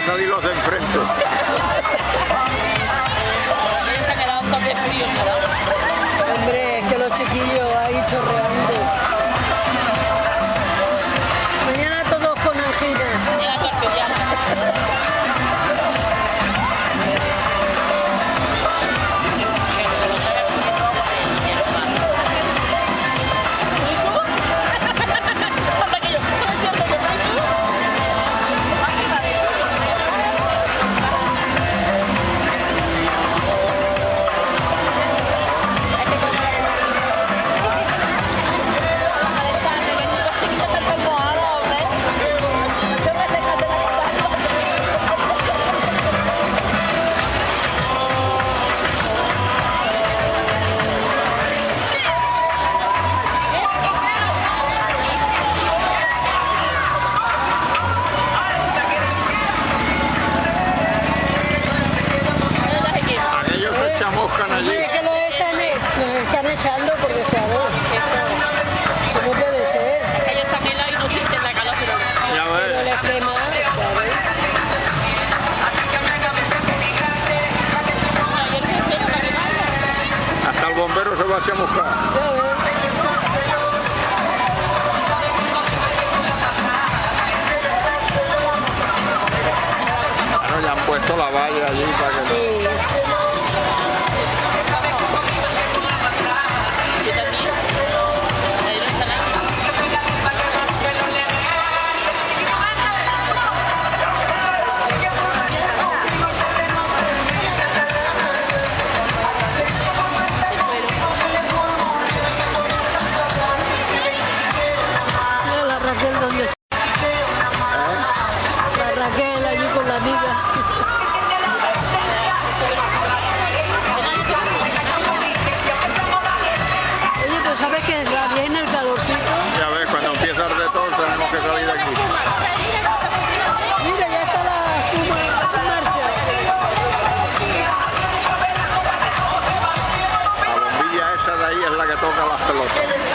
a salir los de enfrente. Está quedando también frío, ¿no? Hombre, es que los chiquillos ahí chorreando. Mañana todos con angina. Mañana torpedeando. Hombre, que los están echando porque claro, eso no puede ser. Ellos están helados y no sienten la calor, pero Ya Pero ves. les quema, claro. ayer me hicieron para que vaya. Hasta el bombero se va a chamuscar. Ya ves. Bueno, ya han puesto la valla allí para que... Sí. Yo también. Ahí no está nadie. Mira la Raquel donde está. La Raquel allí con la amiga. Oye, pues ¿sabes qué? Va bien el calorcito. Ya ves, cuando empieza el de todo tenemos que salir de aquí. Mira, ya está la espuma en marcha. La bombilla esa de ahí es la que toca las pelotas.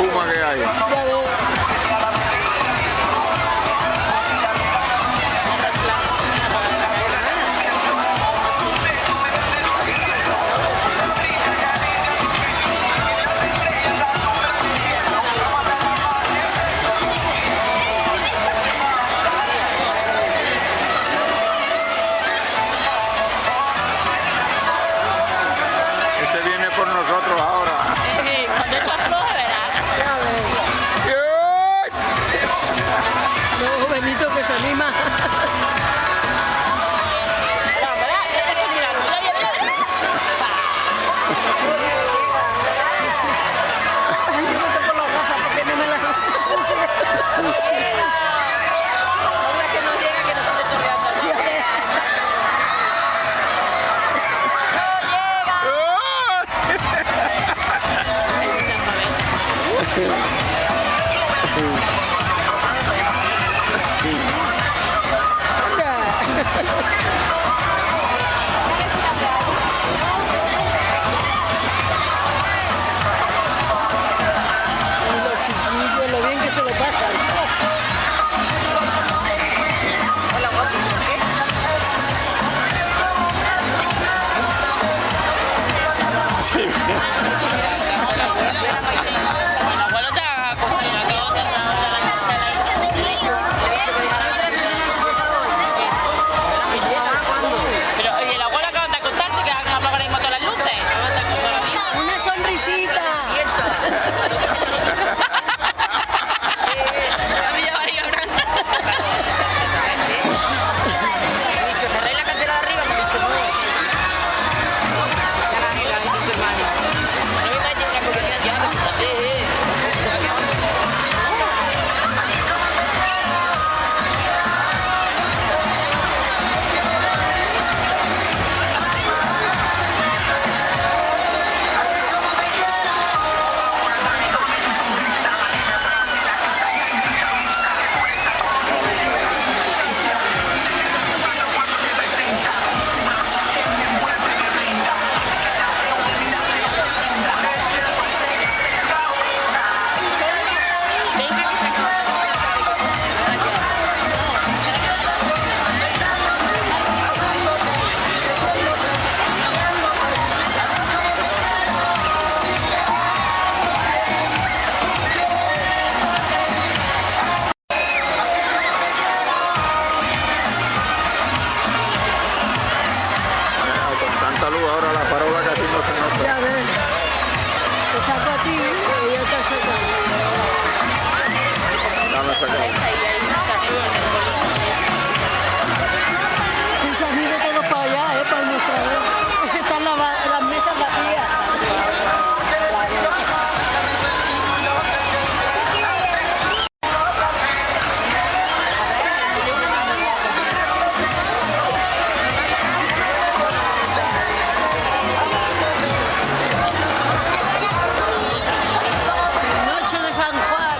espuma que hay. Ya veo. Ese viene por nosotros ahora. Cuando esto afloje, verás. Ya veo. No, Benito que se anima. No, verás, ya te estoy mirando. Mira, mira, mira. Ay, yo me toco las gafas porque no me las... No veas que no llega, que no se le chorreando. Ya veo. Y los chiquillos, lo bien que se lo pasan. Bueno, abuelo ya cogido, acabo de Pero oye, el abuelo acaban de contarte que van a apagar ahí todas las luces. Acaban de contar a mí. Una sonrisita. A mí ya va a ir hablando. Dicho, cerréis la cantera de arriba, me dicho, no. Ya la he dicho tu hermano. No me vais a decir que me quedas ya, Con tanta luz ahora la farola casi no se nota. Ya ves. Te saco a ti y yo te saco. Dame esa cara. Sí, se han ido todos para allá, para el mostrador. Están las mesas vacías. Noche de San Juan.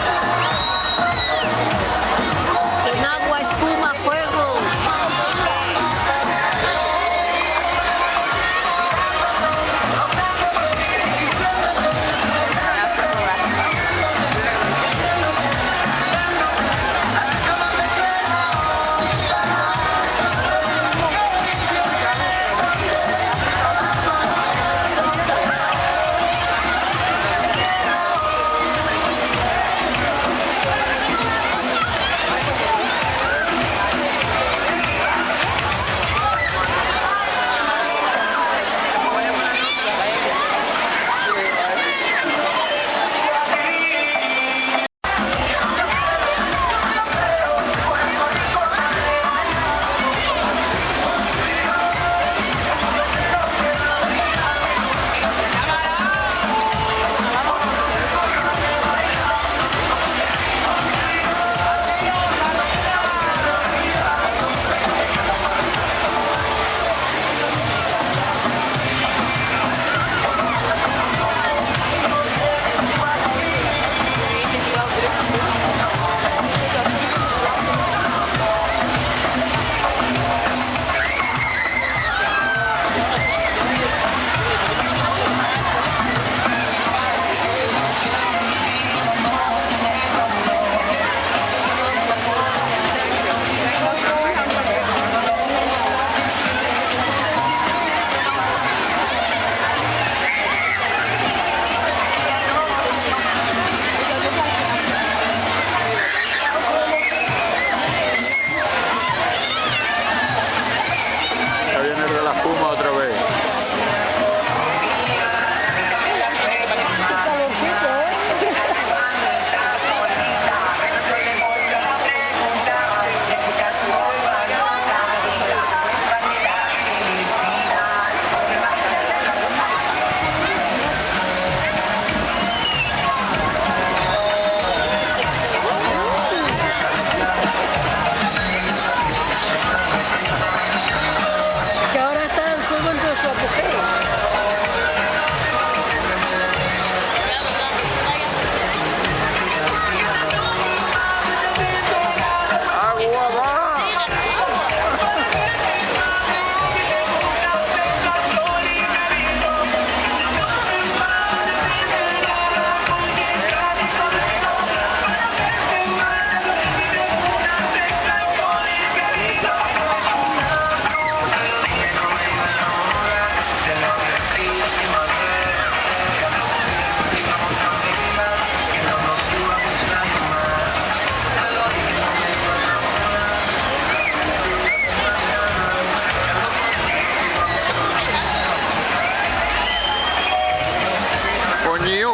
Ñiu.